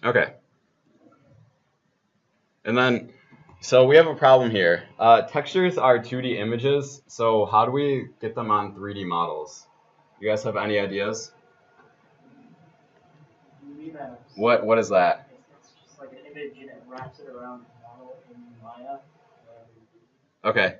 Okay. And then, so we have a problem here. Textures are 2D images, so how do we get them on 3D models? You guys have any ideas? UV maps. What is that? It's just like an image and it wraps it around the model in Maya. Okay.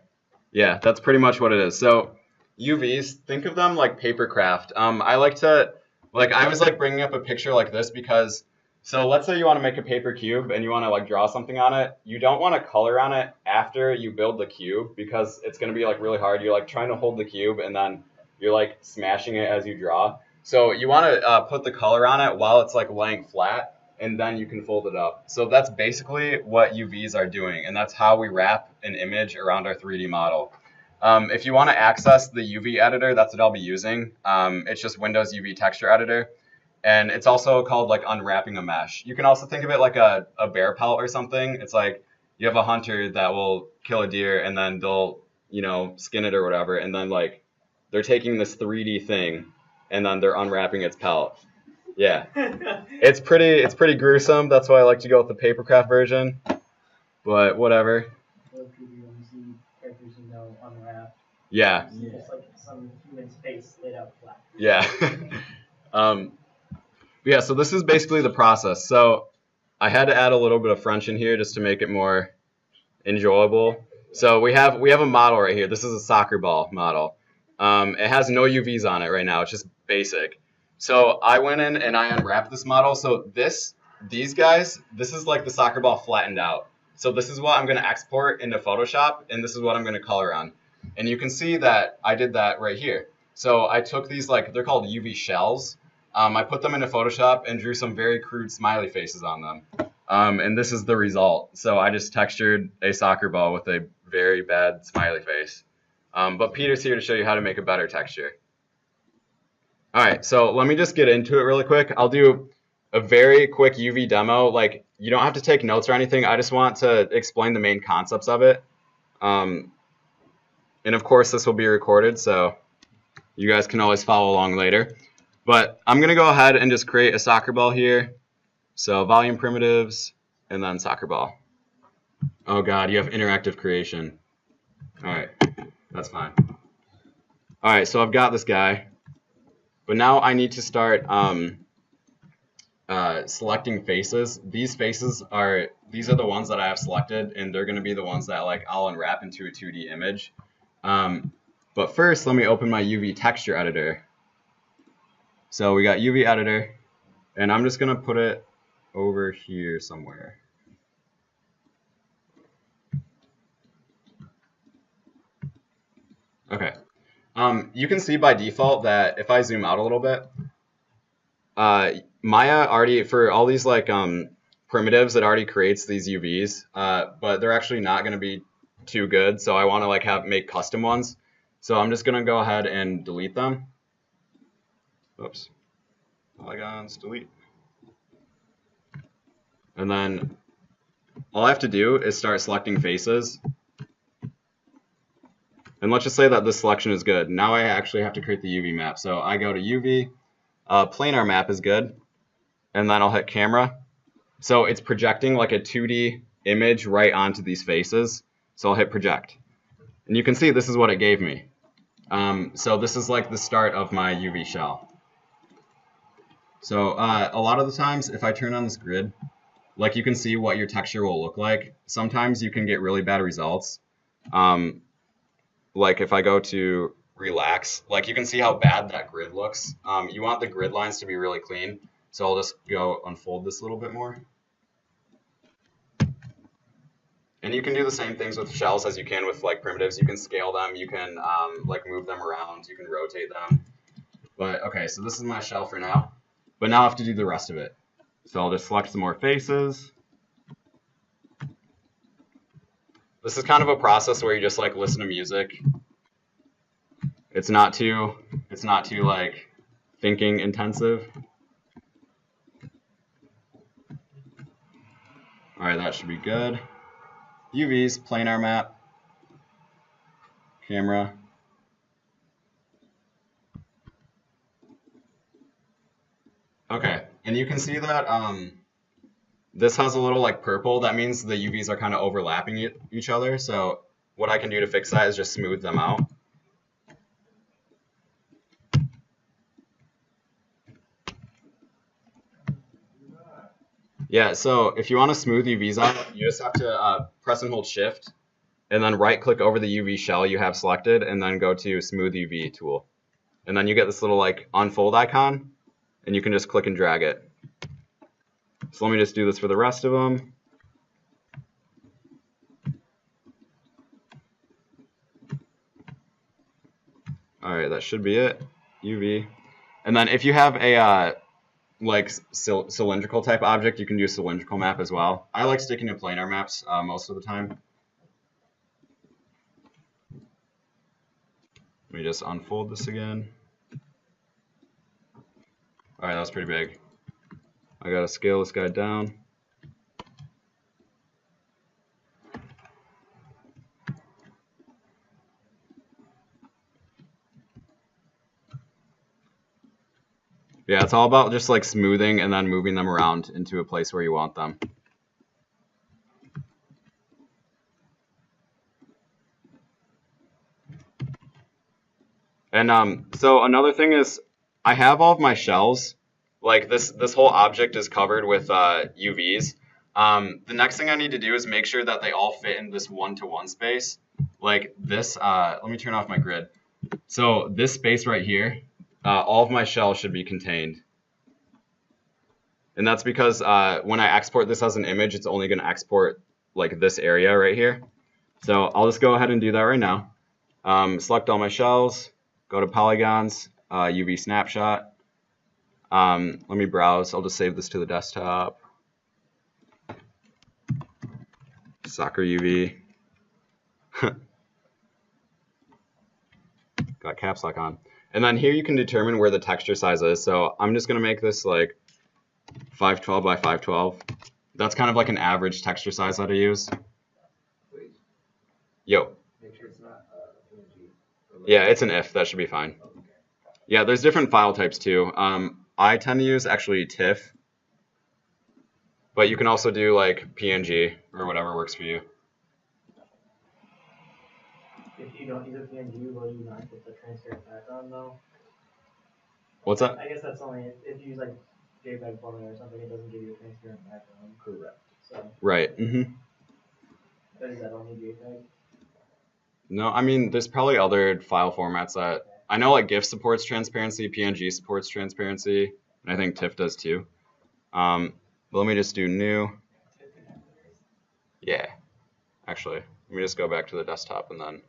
Yeah, that's pretty much what it is. So UVs, think of them like paper craft. I like to, like, I was like bringing up a picture like this because, so let's say you want to make a paper cube and you want to like draw something on it. You don't want to color on it after you build the cube because it's going to be like really hard. You're like trying to hold the cube and then you're like smashing it as you draw. So you want to put the color on it while it's like laying flat, and then you can fold it up. So that's basically what UVs are doing, and that's how we wrap an image around our 3D model. If you want to access the UV editor, that's what I'll be using. It's just Windows UV Texture Editor, and it's also called like unwrapping a mesh. You can also think of it like a bear pelt or something. It's like you have a hunter that will kill a deer, and then they'll, skin it or whatever, and then like they're taking this 3D thing, and then they're unwrapping its pelt. Yeah. It's pretty gruesome. That's why I like to go with the papercraft version. But whatever. Or if you see characters you know unwrapped. Yeah. It's just like some human's face laid out flat. Yeah. Yeah, so this is basically the process. So I had to add a little bit of French in here just to make it more enjoyable. So we have a model right here. This is a soccer ball model. It has no UVs on it right now. It's just basic. So I went in and I unwrapped this model. So these guys, this is like the soccer ball flattened out. So this is what I'm going to export into Photoshop, and this is what I'm going to color on. And you can see that I did that right here. So I took these, like, they're called UV shells. I put them into Photoshop and drew some very crude smiley faces on them. And this is the result. So I just textured a soccer ball with a very bad smiley face. But Peter's here to show you how to make a better texture. All right, so let me just get into it really quick. I'll do a very quick UV demo. Like, you don't have to take notes or anything. I just want to explain the main concepts of it. And of course, this will be recorded, so you guys can always follow along later. But I'm going to go ahead and just create a soccer ball here. So volume primitives, and then soccer ball. Oh God, you have interactive creation. All right, that's fine. All right, so I've got this guy. But now I need to start selecting faces. These are the ones that I have selected, and they're going to be the ones that like I'll unwrap into a 2D image. But first, let me open my UV texture editor. So we got UV editor, and I'm just going to put it over here somewhere. Okay. You can see by default that if I zoom out a little bit, Maya already, for all these like primitives, it already creates these UVs, but they're actually not going to be too good. So I want to like make custom ones. So I'm just going to go ahead and delete them. Oops. Polygons, delete. And then all I have to do is start selecting faces. And let's just say that this selection is good. Now I actually have to create the UV map. So I go to UV, planar map is good, and then I'll hit camera. So it's projecting like a 2D image right onto these faces. So I'll hit project. And you can see this is what it gave me. So this is like the start of my UV shell. So a lot of the times if I turn on this grid, like you can see what your texture will look like. Sometimes you can get really bad results. Like if I go to relax, like you can see how bad that grid looks. You want the grid lines to be really clean. So I'll just go unfold this a little bit more. And you can do the same things with shells as you can with like primitives. You can scale them, you can like move them around, you can rotate them. But okay, so this is my shell for now. But now I have to do the rest of it. So I'll just select some more faces. This is kind of a process where you just like listen to music. It's not too like thinking intensive. All right, that should be good. UVs, planar map, camera. Okay, and you can see that this has a little like purple. That means the UVs are kind of overlapping each other. So what I can do to fix that is just smooth them out. Yeah, so if you want to smooth UVs out, you just have to press and hold Shift, and then right-click over the UV shell you have selected, and then go to Smooth UV tool. And then you get this little like unfold icon, and you can just click and drag it. So let me just do this for the rest of them. All right, that should be it. UV. And then if you have a like cylindrical type object, you can do a cylindrical map as well. I like sticking to planar maps most of the time. Let me just unfold this again. All right, that was pretty big. I gotta scale this guy down. Yeah, it's all about just like smoothing and then moving them around into a place where you want them. And so another thing is I have all of my shells. Like this whole object is covered with UVs. The next thing I need to do is make sure that they all fit in this one-to-one space. Like this, let me turn off my grid. So this space right here, all of my shells should be contained. And that's because when I export this as an image, it's only going to export like this area right here. So I'll just go ahead and do that right now. Select all my shells, go to polygons, UV snapshot. Let me browse. I'll just save this to the desktop. Soccer UV. Got caps lock on. And then here you can determine where the texture size is. So I'm just going to make this like 512 by 512. That's kind of like an average texture size that I use. Yo. Make sure it's not PNG. Yeah, it's an if. That should be fine. Okay. Yeah, there's different file types too. I tend to use actually TIFF, but you can also do like PNG or whatever works for you. If you don't use a PNG, will you not get the transparent background though? What's that? I guess that's only if you use like JPEG format or something, it doesn't give you a transparent background. Correct. So, Right. but is that only JPEG? No, I mean, there's probably other file formats that I know like GIF supports transparency, PNG supports transparency, and I think TIFF does too. But let me just do new. Yeah, actually, let me just go back to the desktop and then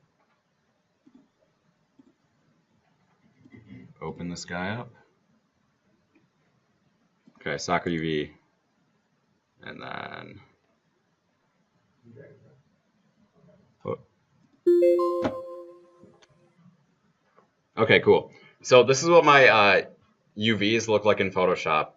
open this guy up. Okay, soccer UV, and then. Okay, cool. So this is what my UVs look like in Photoshop.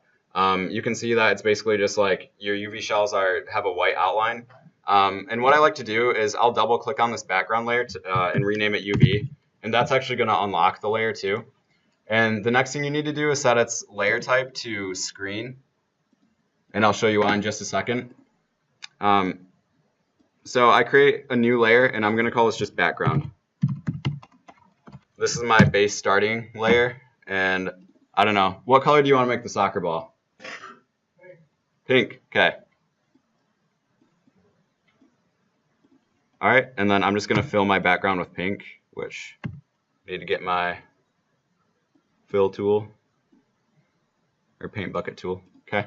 You can see that it's basically just like your UV shells have a white outline. And what I like to do is I'll double click on this background layer and rename it UV. And that's actually going to unlock the layer too. And the next thing you need to do is set its layer type to screen. And I'll show you why in just a second. So I create a new layer and I'm going to call this just background. This is my base starting layer, and I don't know. What color do you want to make the soccer ball? Pink. Okay. All right, and then I'm just going to fill my background with pink, which I need to get my fill tool or paint bucket tool. Okay.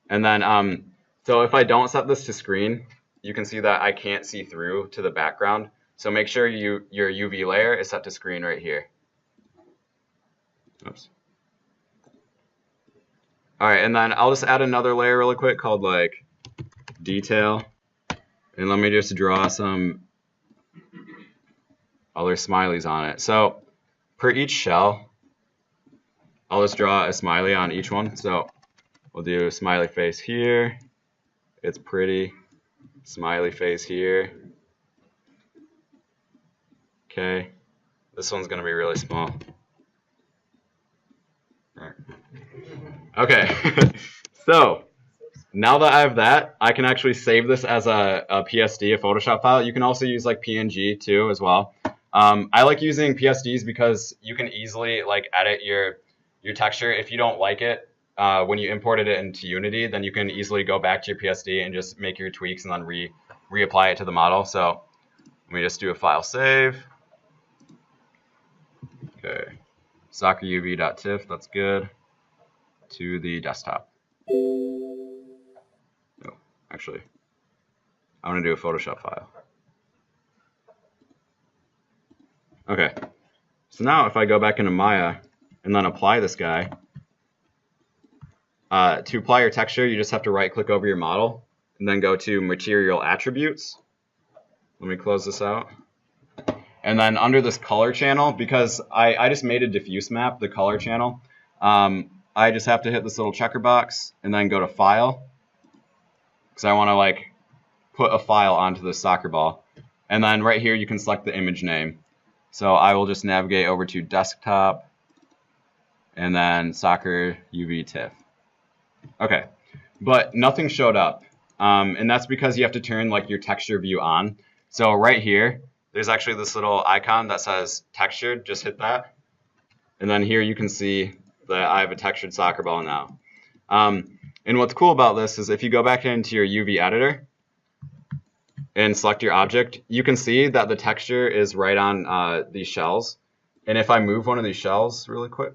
And then, so if I don't set this to screen, you can see that I can't see through to the background. So make sure your UV layer is set to screen right here. Oops. All right, and then I'll just add another layer really quick called like detail. And let me just draw some other smileys on it. So per each shell, I'll just draw a smiley on each one. So we'll do a smiley face here. It's pretty. Smiley face here. Okay, this one's gonna be really small. All right. Okay, so now that I have that, I can actually save this as a PSD, a Photoshop file. You can also use like PNG too as well. I like using PSDs because you can easily like edit your texture. If you don't like it when you imported it into Unity, then you can easily go back to your PSD and just make your tweaks and then reapply it to the model. So let me just do a file save. Okay, socceruv.tiff, that's good. To the desktop. Oh, actually, I want to do a Photoshop file. Okay, so now if I go back into Maya and then apply this guy, to apply your texture, you just have to right-click over your model and then go to Material Attributes. Let me close this out. And then under this color channel, because I just made a diffuse map, the color channel, I just have to hit this little checker box and then go to File, because I want to like put a file onto the soccer ball. And then right here you can select the image name. So I will just navigate over to Desktop and then Soccer UV TIFF. Okay, but nothing showed up, and that's because you have to turn like your texture view on. So right here, there's actually this little icon that says textured. Just hit that, and then here you can see that I have a textured soccer ball now. And what's cool about this is if you go back into your UV editor and select your object, you can see that the texture is right on these shells. And if I move one of these shells really quick,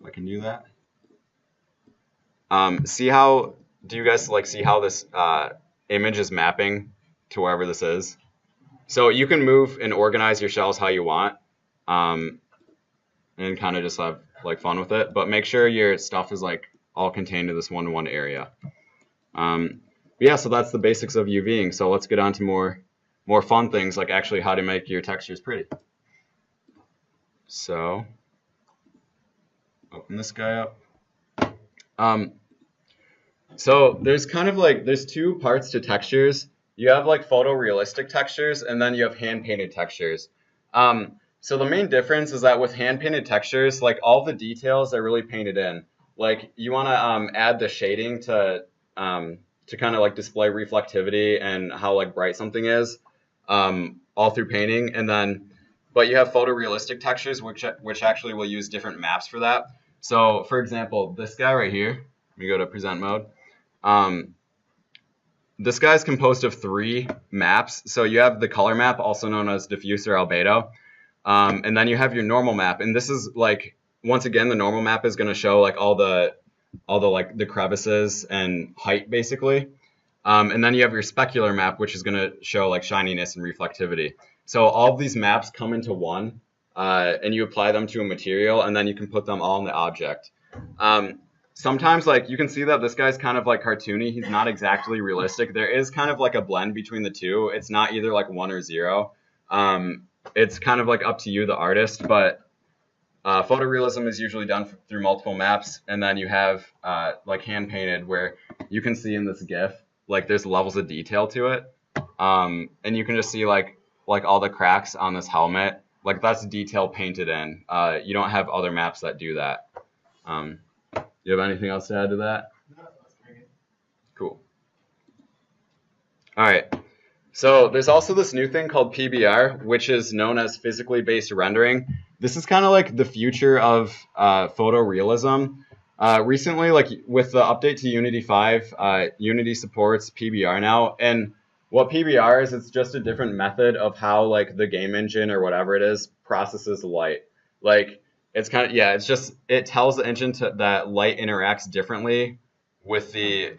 I can do that. See how, do you guys like see how this image is mapping to wherever this is? So you can move and organize your shells how you want, and kind of just have like fun with it. But make sure your stuff is like all contained in this one-to-one area. Yeah, so that's the basics of UVing. So let's get on to more fun things, like actually how to make your textures pretty. So open this guy up. So there's kind of like, there's two parts to textures. You have like photorealistic textures, and then you have hand-painted textures. So the main difference is that with hand-painted textures, like all the details are really painted in. Like you want to add the shading to kind of like display reflectivity and how like bright something is, all through painting. And then, but you have photorealistic textures, which actually will use different maps for that. So for example, this guy right here, let me go to present mode. This guy is composed of 3 maps. So you have the color map, also known as diffuse or albedo, and then you have your normal map. And this is like, once again, the normal map is going to show like all the like the crevices and height basically. And then you have your specular map, which is going to show like shininess and reflectivity. So all of these maps come into one, and you apply them to a material, and then you can put them all in the object. Sometimes like you can see that this guy's kind of like cartoony. He's not exactly realistic. There is kind of like a blend between the two. It's not either like 1 or 0. It's kind of like up to you, the artist, but photorealism is usually done through multiple maps. And then you have like hand painted, where you can see in this GIF, like there's levels of detail to it. And you can just see like all the cracks on this helmet. Like that's detail painted in. You don't have other maps that do that. You have anything else to add to that? No, that's very good. Cool. All right. So there's also this new thing called PBR, which is known as physically based rendering. This is kind of like the future of photorealism. Recently, like with the update to Unity 5, Unity supports PBR now. And what PBR is, it's just a different method of how like the game engine or whatever it is processes light. Like it's kind of, yeah, it's just, it tells the engine that light interacts differently with the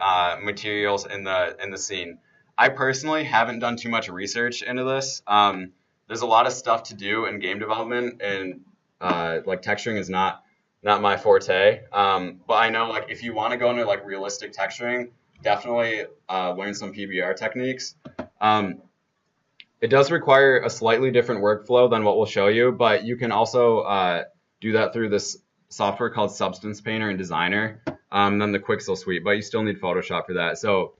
materials in the scene. I personally haven't done too much research into this. There's a lot of stuff to do in game development, and like texturing is not my forte. But I know like if you want to go into like realistic texturing, definitely learn some PBR techniques. It does require a slightly different workflow than what we'll show you, but you can also do that through this software called Substance Painter and Designer, and then the Quixel suite, but you still need Photoshop for that. So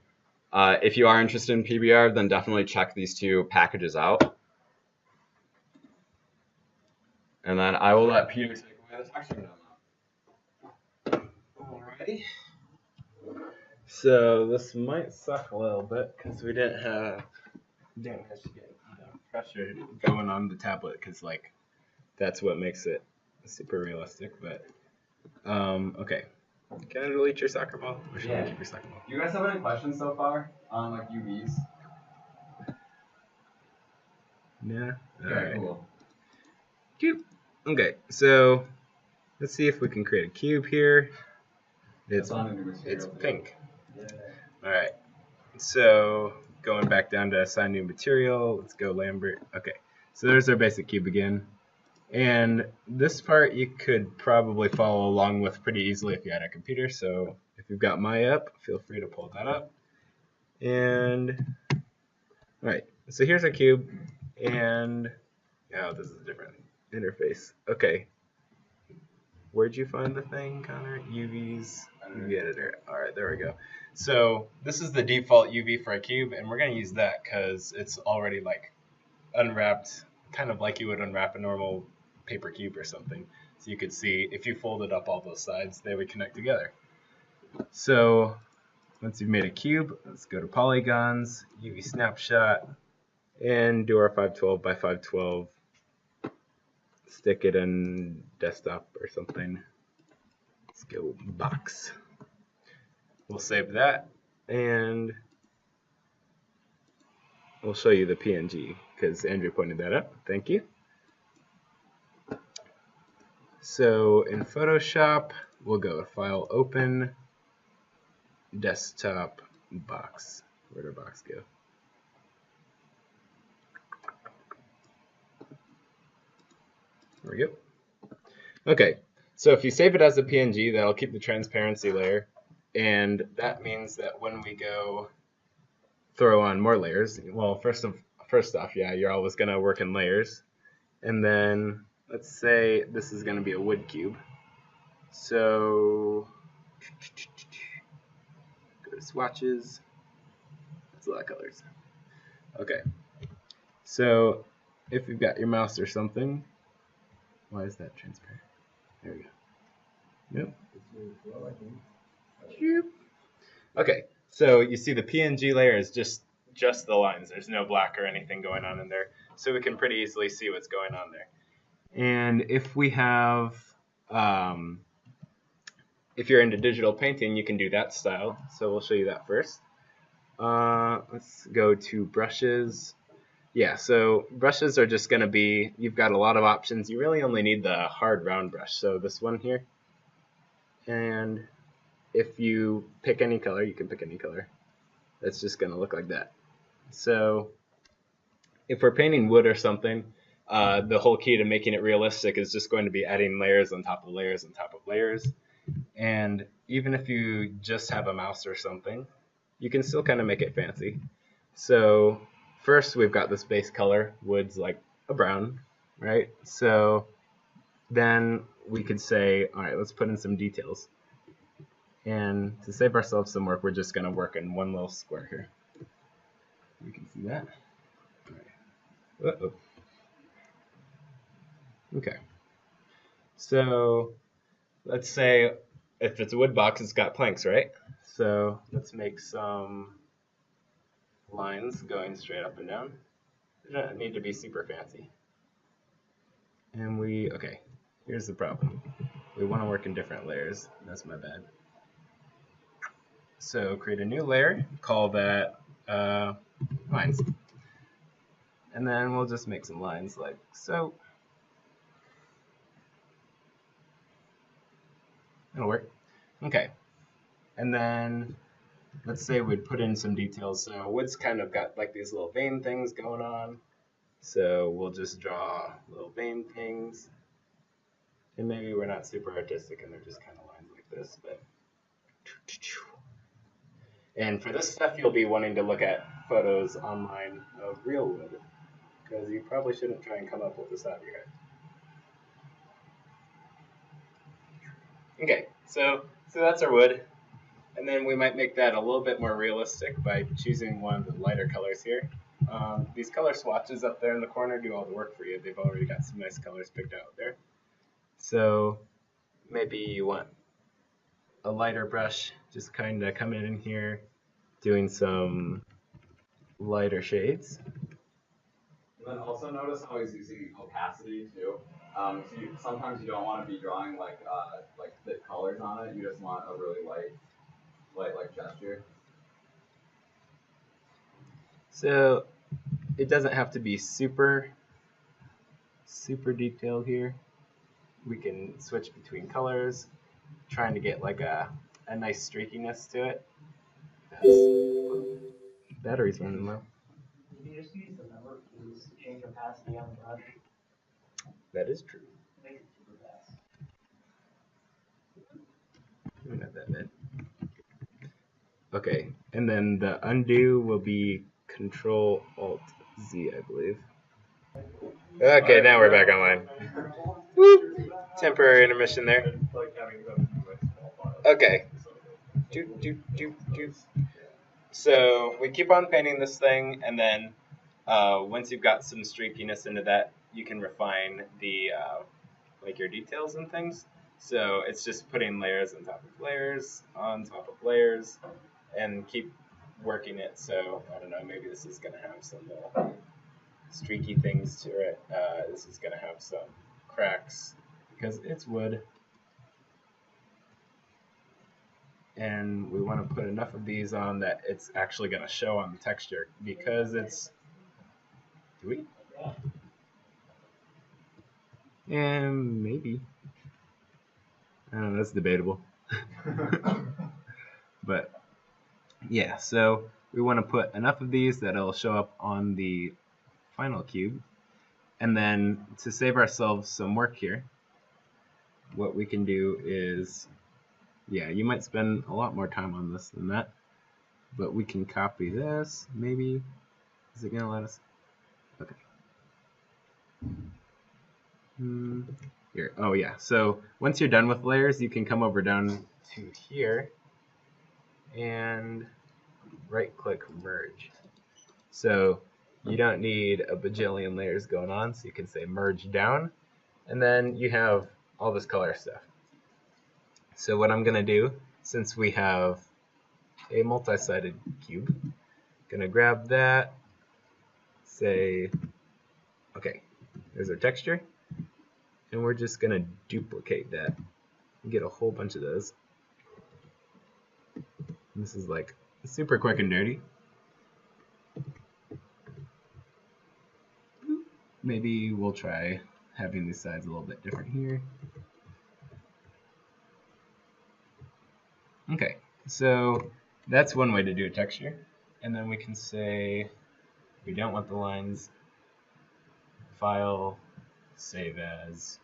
if you are interested in PBR, then definitely check these 2 packages out. And then I will let Peter take away the texturing demo. Alrighty. So this might suck a little bit because we didn't have to get pressure going on the tablet because like that's what makes it super realistic. But okay, can I delete your soccer ball? Or should I keep your soccer ball? You guys have any questions so far on like UVs? Yeah. All right. Cool. Cube. Okay, so let's see if we can create a cube here. It's pink. Yeah. All right. So going back down to assign new material, let's go Lambert. Okay, so there's our basic cube again. And this part you could probably follow along with pretty easily if you had a computer. So if you've got Maya up, feel free to pull that up. And all right, so here's our cube. And oh, this is a different interface. Okay. Where'd you find the thing, Connor? UVs, UV editor. All right, there we go. So this is the default UV for a cube, and we're going to use that because it's already like unwrapped, kind of like you would unwrap a normal paper cube or something. So you could see if you folded up all those sides, they would connect together. So once you've made a cube, let's go to polygons, UV snapshot, and do our 512 by 512. Stick it in desktop or something. Let's go box. We'll save that and we'll show you the PNG because Andrew pointed that out. Thank you. So in Photoshop, we'll go File, Open, Desktop, Box. Where'd our box go? There we go. Okay, so if you save it as a PNG, that'll keep the transparency layer, and that means that when we go throw on more layers, well, first off, yeah, you're always going to work in layers, and then let's say this is going to be a wood cube. So go to swatches. That's a lot of colors. Okay, so if you've got your mouse or something, why is that transparent? There we go. Yep. Okay, so you see the PNG layer is just the lines. There's no black or anything going on in there. So we can pretty easily see what's going on there. And if we have, if you're into digital painting, you can do that style. So we'll show you that first. Let's go to brushes. Yeah, so brushes are just going to be, you've got a lot of options. You really only need the hard round brush. So this one here. And if you pick any color, you can pick any color. That's just going to look like that. So if we're painting wood or something, the whole key to making it realistic is just going to be adding layers on top of layers on top of layers. And even if you just have a mouse or something, you can still kind of make it fancy. So first we've got this base color, wood's like a brown, right? So then we could say, all right, let's put in some details. And to save ourselves some work, we're just going to work in one little square here. You can see that. All right. Uh-oh. Okay. So let's say if it's a wood box, it's got planks, right? So let's make some lines going straight up and down. They don't need to be super fancy. And okay, here's the problem. We want to work in different layers. That's my bad. So create a new layer, call that lines. And then we'll just make some lines like so. That'll work. Okay. And then let's say we'd put in some details. So wood's kind of got like these little vein things going on. So we'll just draw little vein things. And maybe we're not super artistic and they're just kind of lines like this, but and for this stuff you'll be wanting to look at photos online of real wood, because you probably shouldn't try and come up with this out of your head. Okay, so that's our wood. And then we might make that a little bit more realistic by choosing one of the lighter colors here. These color swatches up there in the corner do all the work for you. They've already got some nice colors picked out there. So maybe you want a lighter brush, just kind of coming in here, doing some lighter shades. And then also notice how he's using opacity too. So sometimes you don't want to be drawing like thick colors on it. You just want a really light gesture. So it doesn't have to be super detailed here. We can switch between colors, trying to get like a nice streakiness to it. Battery's running low. You can just use the number keys to change opacity on the brush. That is true. It makes it super fast. Not that bad. Okay, and then the undo will be Control Alt Z, I believe. Okay, now we're back online. Whoop. Temporary intermission there. Okay. So we keep on painting this thing, and then once you've got some streakiness into that, you can refine the like your details and things. So it's just putting layers on top of layers on top of layers, and keep working it. So I don't know, maybe this is gonna have some little streaky things to it. This is gonna have some cracks because it's wood. And we want to put enough of these on that it's actually going to show on the texture because it's. Do we? And maybe. I don't know, that's debatable. But yeah, so we want to put enough of these that it'll show up on the final cube. And then to save ourselves some work here, what we can do is. Yeah, you might spend a lot more time on this than that, but we can copy this, maybe. Is it gonna let us? Okay. Here, oh yeah, so once you're done with layers, you can come over down to here and right-click merge. So you don't need a bajillion layers going on, so you can say merge down, and then you have all this color stuff. So what I'm going to do, since we have a multi-sided cube, I'm going to grab that, say, okay, there's our texture, and we're just going to duplicate that and get a whole bunch of those. And this is like super quick and dirty. Maybe we'll try having these sides a little bit different here. Okay, so that's one way to do a texture. And then we can say we don't want the lines. File, save as.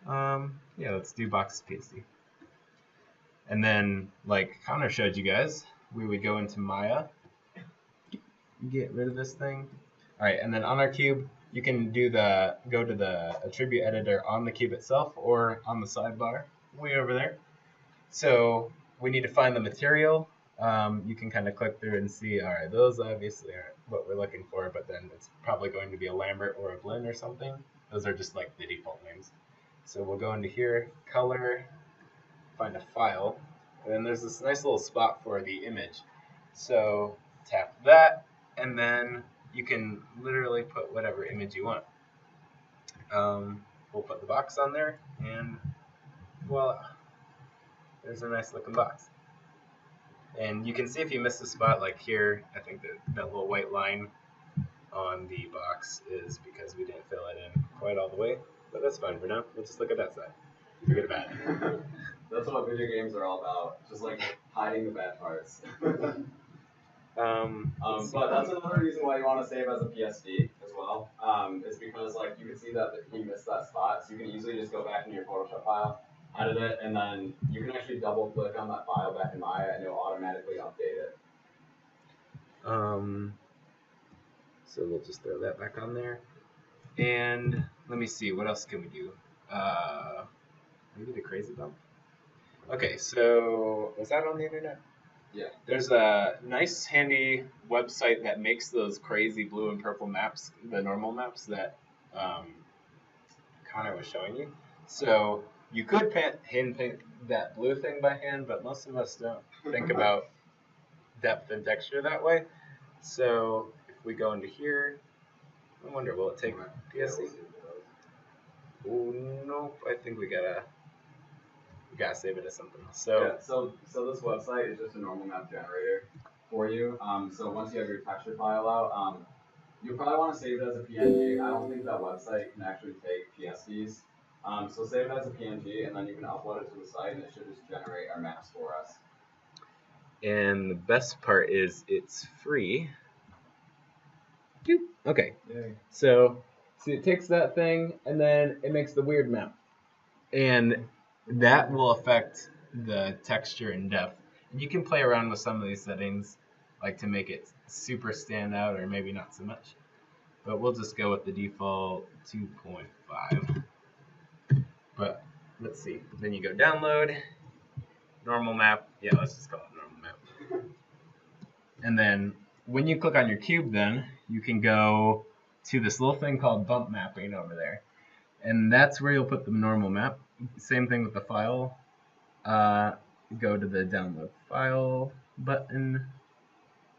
Yeah, let's do box PSD. And then, like Connor showed you guys, we would go into Maya, get rid of this thing. All right, and then on our cube, you can do go to the attribute editor on the cube itself or on the sidebar, way over there. So we need to find the material. You can kind of click through and see, all right, those obviously aren't what we're looking for, but then it's probably going to be a Lambert or a Blinn or something. Those are just like the default names. So we'll go into here, color, find a file, and then there's this nice little spot for the image. So tap that, and then you can literally put whatever image you want. We'll put the box on there, and voila. There's a nice looking box. And you can see if you miss a spot, like here, I think that little white line on the box is because we didn't fill it in quite all the way, but that's fine for now. We'll just look at that side. Forget about it. That's what video games are all about, just like hiding the bad parts. But that's another reason why you want to save as a PSD as well, is because like you can see that you missed that spot, so you can easily just go back into your Photoshop file, edit it, and then you can actually double click on that file back in Maya and it'll automatically update it. So we'll just throw that back on there. And let me see, what else can we do? Maybe the crazy bump. Okay, so was that on the internet? Yeah. There's a nice handy website that makes those crazy blue and purple maps, the normal maps that Connor was showing you. So You could hand paint that blue thing by hand, but most of us don't think about depth and texture that way. So if we go into here, I wonder, will it take PSD? Oh, nope. I think we gotta save it as something else. So this website is just a normal map generator for you. So once you have your texture file out, you probably want to save it as a PNG. I don't think that website can actually take PSDs. So save it as a PNG, and then you can upload it to the site, and it should just generate our maps for us. And the best part is it's free. Okay. So see, it takes that thing, and then it makes the weird map. And that will affect the texture and depth. And you can play around with some of these settings, like to make it super stand out, or maybe not so much. But we'll just go with the default 2.5. But let's see. Then you go download, normal map. Yeah, let's just call it normal map. And then when you click on your cube, then you can go to this little thing called bump mapping over there. And that's where you'll put the normal map. Same thing with the file. Go to the download file button,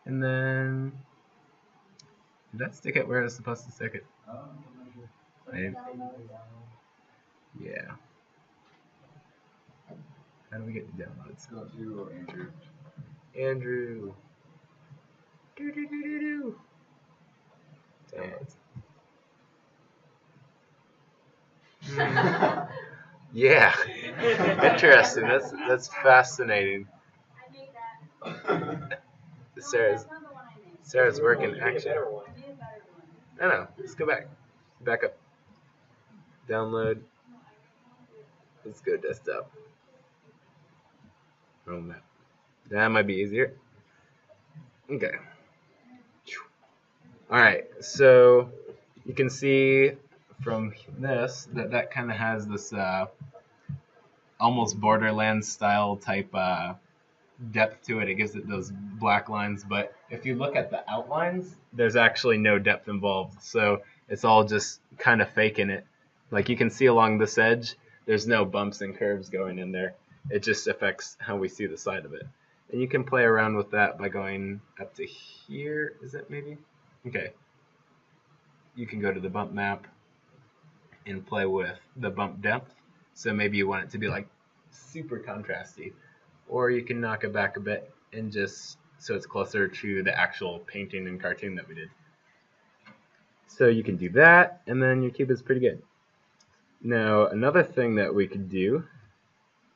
and then did that stick it where it's supposed to stick it? Maybe. Yeah. How do we get to downloads? Let's go to Andrew. Andrew. Do. Downloads. Yeah. Interesting. That's fascinating. Sarah's working action. No. Let's go back. Back up. Download. Let's go desktop. Roll map. That might be easier. Okay. Alright, so you can see from this that kind of has this almost Borderlands style type depth to it. It gives it those black lines, but if you look at the outlines, there's actually no depth involved. So it's all just kind of faking it. Like you can see along this edge, there's no bumps and curves going in there. It just affects how we see the side of it. And you can play around with that by going up to here. Is it maybe? Okay. You can go to the bump map and play with the bump depth. So maybe you want it to be like super contrasty. Or you can knock it back a bit and just so it's closer to the actual painting and cartoon that we did. So you can do that, and then your cube is pretty good. Now, another thing that we could do,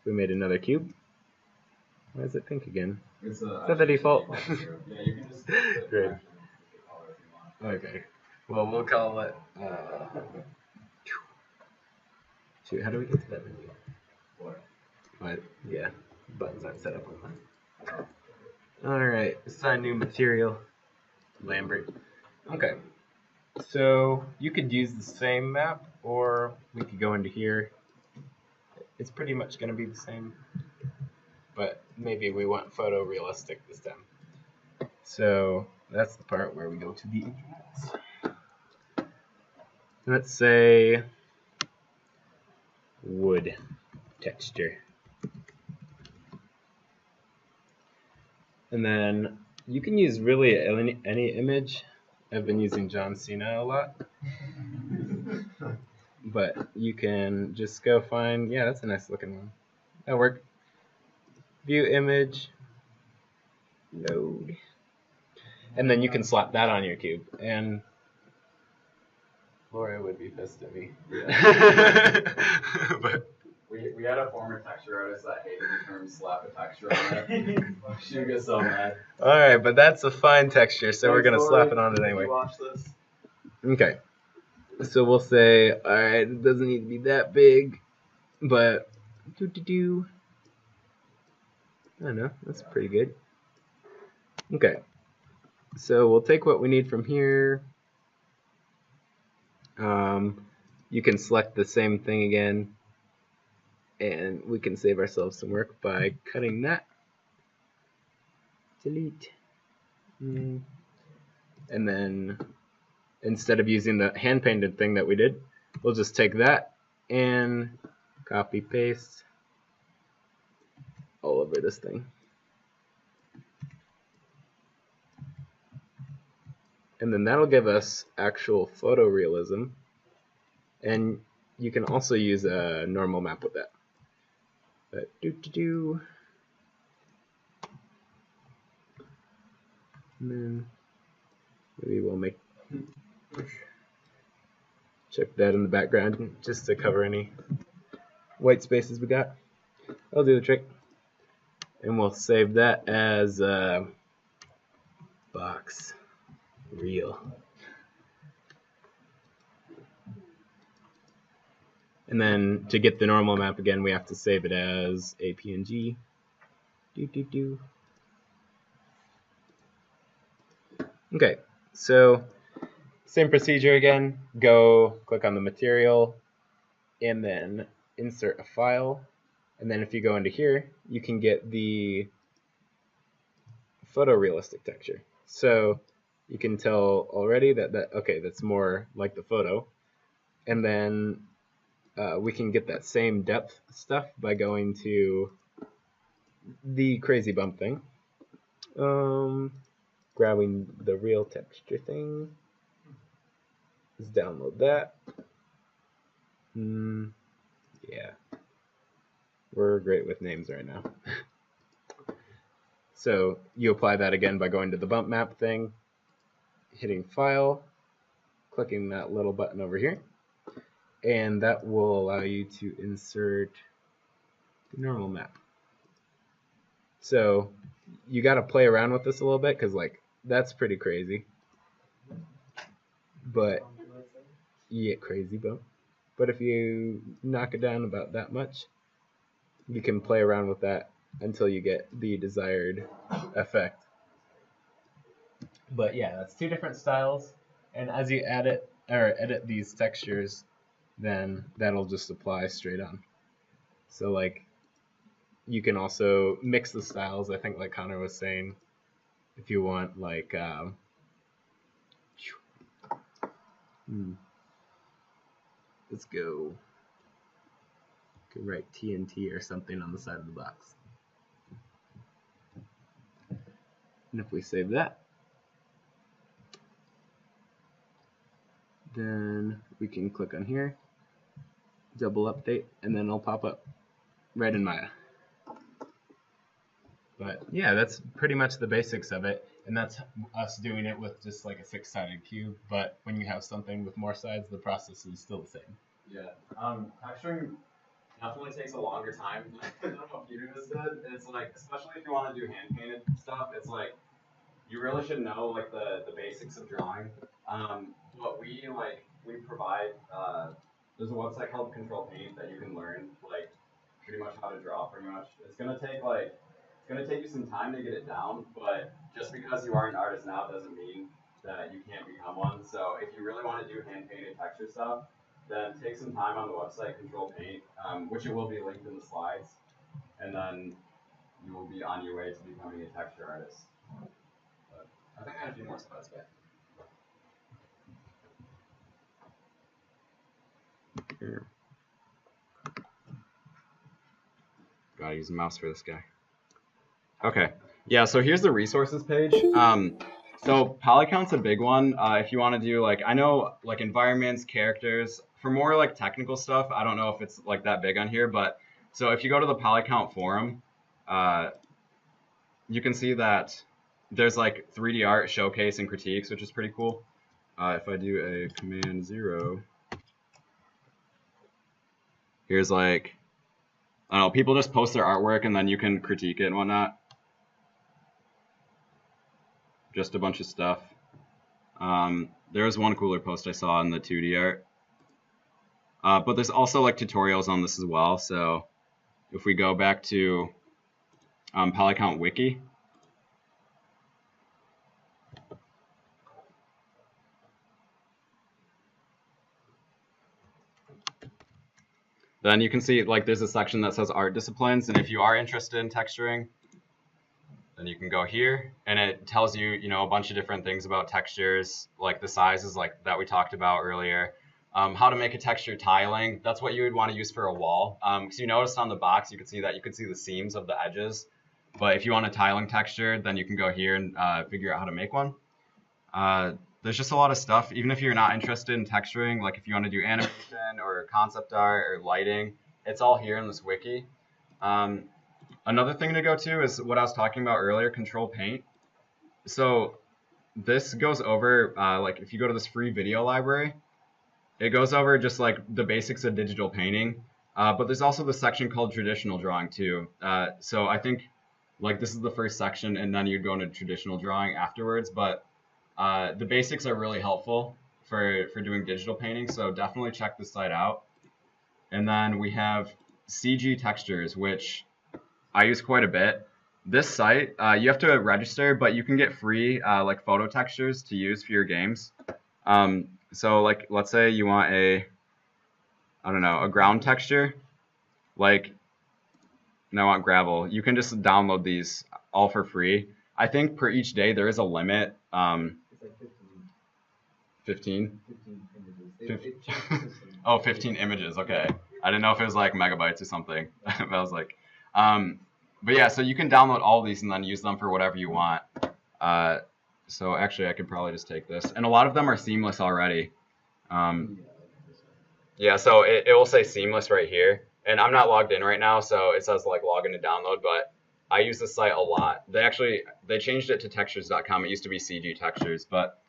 we made another cube. Why is it pink again? Is that the default? Yeah, you can just Great. Okay. Well, we'll call it. Shoot, how do we get to that menu? What? Yeah, buttons aren't set up on that. Alright, assign new material. Lambert. Okay. So you could use the same map, or we could go into here. It's pretty much going to be the same, but maybe we want photorealistic this time. So that's the part where we go to the internet. Let's say wood texture. And then you can use really any image. I've been using John Cena a lot. But you can just go find, yeah, that's a nice looking one. That'll work. View image. Load. And then you can slap that on your cube. And Laura would be pissed at me. Yeah. But We had a former texture artist that hated the term slap a texture on it. She would get so mad. alright, but that's a fine texture, so we're going to slap it on it Did anyway. you watch this? Okay. So we'll say, alright, it doesn't need to be that big, but I don't know, that's pretty good. Okay. So we'll take what we need from here. You can select the same thing again, and we can save ourselves some work by cutting that. Delete. And then instead of using the hand painted thing that we did, we'll just take that and Copy, paste all over this thing. And then that'll give us actual photorealism. And you can also use a normal map with that. But and then maybe we'll check that in the background just to cover any white spaces we got. That'll do the trick. And we'll save that as box real. And then to get the normal map again, we have to save it as a PNG. Okay, so same procedure again. Go click on the material and then insert a file. And then if you go into here, you can get the photorealistic texture. So you can tell already that okay, that's more like the photo. And then we can get that same depth stuff by going to the crazy bump thing. Grabbing the real texture thing. Let's download that. Yeah. We're great with names right now. So you apply that again by going to the bump map thing, hitting file, clicking that little button over here, and that will allow you to insert the normal map. So you got to play around with this a little bit because like that's pretty crazy. But yeah, crazy bump. But if you knock it down about that much, you can play around with that until you get the desired effect. But yeah, that's two different styles. And as you add it or edit these textures, then that'll just apply straight on. So like you can also mix the styles. I think like Connor was saying, if you want like let's go. Could write TNT or something on the side of the box. And if we save that, then we can click on here, double update, and then it'll pop up right in Maya. But yeah, that's pretty much the basics of it. And that's us doing it with just like a 6-sided cube. But when you have something with more sides, the process is still the same. Yeah. Texturing definitely takes a longer time than what Peter just did. It's like, especially if you want to do hand painted stuff, it's like you really should know like the basics of drawing. But we provide there's a website called Control Paint that you can learn like pretty much how to draw pretty much. It's gonna take you some time to get it down, but just because you are an artist now doesn't mean that you can't become one. So if you really want to do hand painted texture stuff, then take some time on the website Control Paint, which it will be linked in the slides, and then you will be on your way to becoming a texture artist. But I think I had a few more slides back. Here. Gotta use a mouse for this guy. Okay, yeah, so here's the resources page. So polycount's a big one. If you want to do like, I know like environments, characters, for more like technical stuff, I don't know if it's like that big on here, but so if you go to the polycount forum, you can see that there's like 3D art showcase and critiques, which is pretty cool. If I do a command 0, here's like, I don't know, people just post their artwork and then you can critique it and whatnot. Just a bunch of stuff. There was one cooler post I saw in the 2D art. But there's also like tutorials on this as well. So if we go back to Polycount Wiki, then you can see like there's a section that says art disciplines, and if you are interested in texturing, then you can go here, and it tells you, you know, a bunch of different things about textures, like the sizes like that we talked about earlier. how to make a texture tiling. That's what you would want to use for a wall. Because you noticed on the box, you could see that you could see the seams of the edges. But if you want a tiling texture, then you can go here and figure out how to make one. There's just a lot of stuff. Even if you're not interested in texturing, like if you want to do animation or concept art or lighting, it's all here in this wiki. Another thing to go to is what I was talking about earlier, Control Paint. So this goes over, like if you go to this free video library, it goes over just like the basics of digital painting. But there's also the section called traditional drawing too. So I think like this is the first section and then you'd go into traditional drawing afterwards. But the basics are really helpful for doing digital painting. So definitely check this site out. And then we have CG Textures, which I use quite a bit. This site, you have to register, but you can get free like photo textures to use for your games. So like, let's say you want I don't know, a ground texture, like, and I want gravel. You can just download these all for free. I think per each day there is a limit. It's like 15? 15 images. Oh, 15 images. Okay. I didn't know if it was like megabytes or something. But I was like, but yeah, so you can download all these and then use them for whatever you want. So actually, I could probably just take this. And a lot of them are seamless already. Yeah, so it will say seamless right here. And I'm not logged in right now, so it says like log in to download, but I use this site a lot. They changed it to textures.com. It used to be CG Textures, but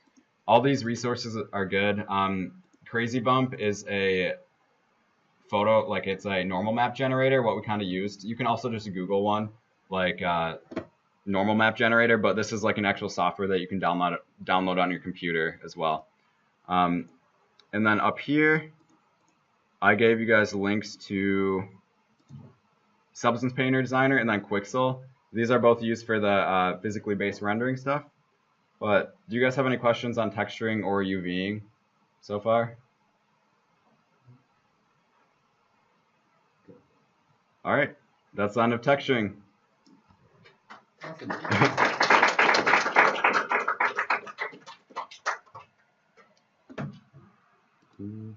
all these resources are good. Crazy Bump is a photo, like it's a normal map generator, what we kind of used. You can also just Google one, like normal map generator, but this is like an actual software that you can download on your computer as well. And then up here, I gave you guys links to Substance Painter Designer and then Quixel. These are both used for the physically based rendering stuff. But do you guys have any questions on texturing or UVing so far? All right, that's the end of texturing. Awesome.